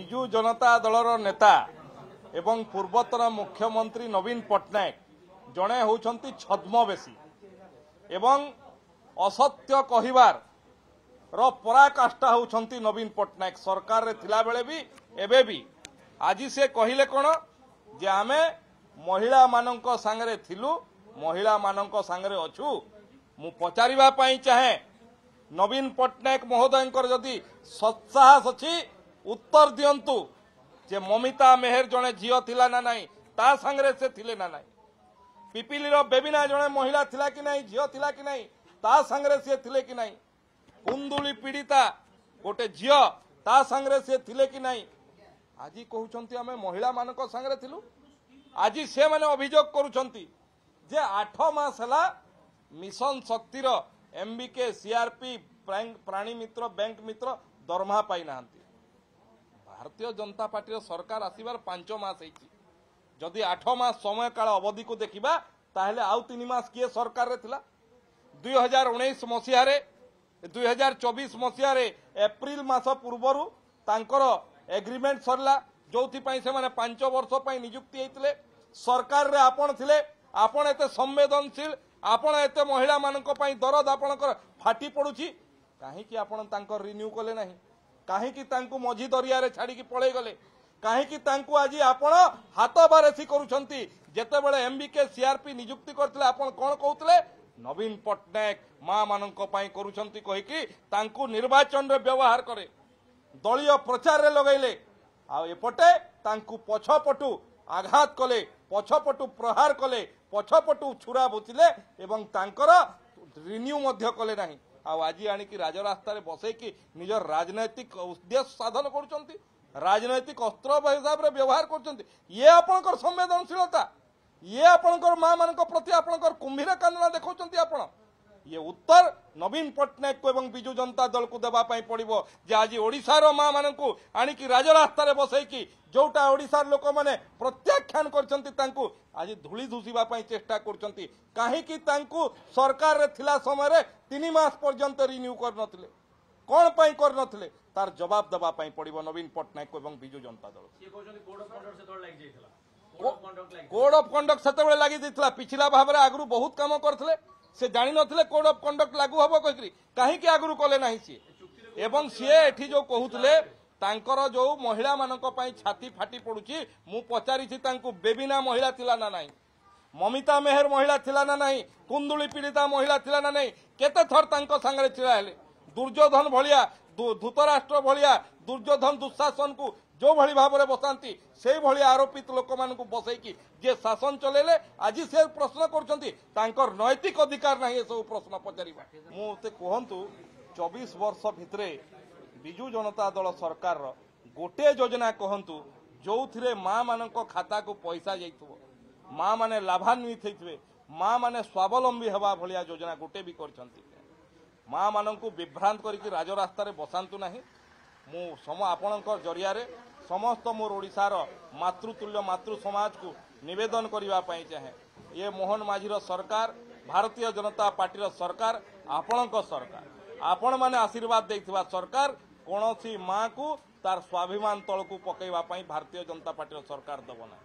विजु जनता दलर नेता एवं पूर्वतन मुख्यमंत्री नवीन पट्टनायक जड़े होउछंती छद्मवेशी एवं असत्य कहिबार रो पराकाष्ठा होउछंती नवीन पट्टनायक सरकार रे थिला बेले भी एबे भी आज से कहिले कोन जे आमे महिला मानक सांगरे थिलु महिला मानक सांगरे अछु मु पचारिबा पई चाहे नवीन पट्टनायक महोदयंकर जदि सत्साहस अछि उत्तर दियंतु जे ममिता मेहर जणे झियो थिला ना नाही ता सांगरे से थिले ना नाही पिपिली रो बेबिना जणे महिला थिला कि नाही झियो थिला कि नाही ता सांगरे से थिले कि नाही कुंदुली पीड़िता गोटे झियो ता सांगरे से थिले कि नाही आज कहउछंती आमे महिला मानक सांगरे थिलु आज से माने अभियोग करूछंती जे 8 मास हला मिशन शक्तिर एमबीके सीआरपी प्राणी मित्र बैंक मित्र दरमहा पाई नांती भारतीय जनता पार्टी सरकार आसीबार 5 मास हेची जदि 8 मास समय काल अवधि को देखिबा ताहले आउ 3 मास किए सरकार रे थिला 2019 मसिया रे 2024 मसिया रे एप्रिल मास पूर्वरु तांकर एग्रीमेंट सरला जोथि पई से माने 5 वर्ष पई नियुक्ति हेतिले सरकार रे आपण थिले आपण एते संवेदनशील आपण एते महिला मानक पई दरद आपणकर फाटी पडुची काहे कि आपण तांकर रिन्यू कले नाही काहे कि तांकु मझी दरिया रे छाडी कि पळे गले काहे कि तांकु आजी आपण हाथ बारेसी करूछंती जेते बेले एमबीके सीआरपी नियुक्ति करथिले आपण कोन कहउतले नवीन पट्टनायक मां मानक पई करूछंती कहि कि तांकु निर्वाचन रे व्यवहार करे दलीय प्रचार रे लगैले आ एपटे तांकु पछपटु आघात कले पछपटु प्रहार कले पछपटु छुरा बुचिले एवं तांकर रिन्यू मध्य कले नाही आज आनिकी राजरास्ता रे बसै कि निजर राजनैतिक उद्देश्य साधन करूछंती राजनैतिक अस्त्र हिसाब रे व्यवहार करूछंती ये आपनकर संवेदनशीलता ये आपनकर मां मानक प्रति आपनकर कुंभीर कांदना देखौछंती आपण ये उत्तर नवीन पट्टनायक को एवं विजु जनता दल को देबा पई पड़िबो जे आज ओडिसा रो मां मानकू आनिकी राजरास्ता रे बसै कि जोटा ओडिसा लोक माने प्रत्याख्यान करछंती तांकू आज धूली धुसीबा पई चेष्टा करछंती काहे कि तांकू सरकार रे थिला समय रे 3 मास पर्यंत रिन्यू कर नथिले कोन पई कर नथिले तार जवाब देबा पई पड़िबो नवीन पट्टनायक को एवं विजु जनता दल से कहछंती कोड ऑफ कंडक्ट से तोड़ लागि जायथला कोड ऑफ कंडक्ट सेते बेले लागि दिथला पिछला भाबरे आगरु बहुत काम करथले से जानि नथिले कोड ऑफ कंडक्ट लागू हबो कहि काहे कि आगरु कले नाही सी एवं सी एठी जो कहउतले तांकर जो महिला मानक पई छाती फाटी पडुची मु पचारि छी तांकु बेबिना महिला थिला ना नाही ममिता मेहर महिला थिला ना नाही कुंदुली पीड़िता महिला थिला ना नाही केते थर तांको संगरे छिला हेले दुर्योधन भलिया धूतराष्ट्र भलिया दुर्योधन दुशासन को जो भली भाव में बसाती से भली आरोपित लोक मान बसई कि जे शासन चलेले आज से प्रश्न कर नैतिक अधिकार ना सब प्रश्न पचार मुझे कहतु 24 वर्ष भितर विजु जनता दल सरकार गोटे योजना कहतु जो थे माँ मान खाता को पैसा जाइए माँ माने लाभान्वित होते माँ माने स्वावलंबी हवा भलिया योजना गोटे भी कर माँ मान विभ्रांत करके राजरास्ता बसातु ना मु आपणकर जरिया समस्त मोर ओडिशार मातृतुल्य मातृ समाज को निवेदन करने चाहे ये मोहन माझीर सरकार भारतीय जनता पार्टी सरकार आपणक सरकार आपण माने आशीर्वाद देथिबा सरकार कौन माँ को तार स्वाभिमान तल को पकईवा भारतीय जनता पार्टी सरकार दबना।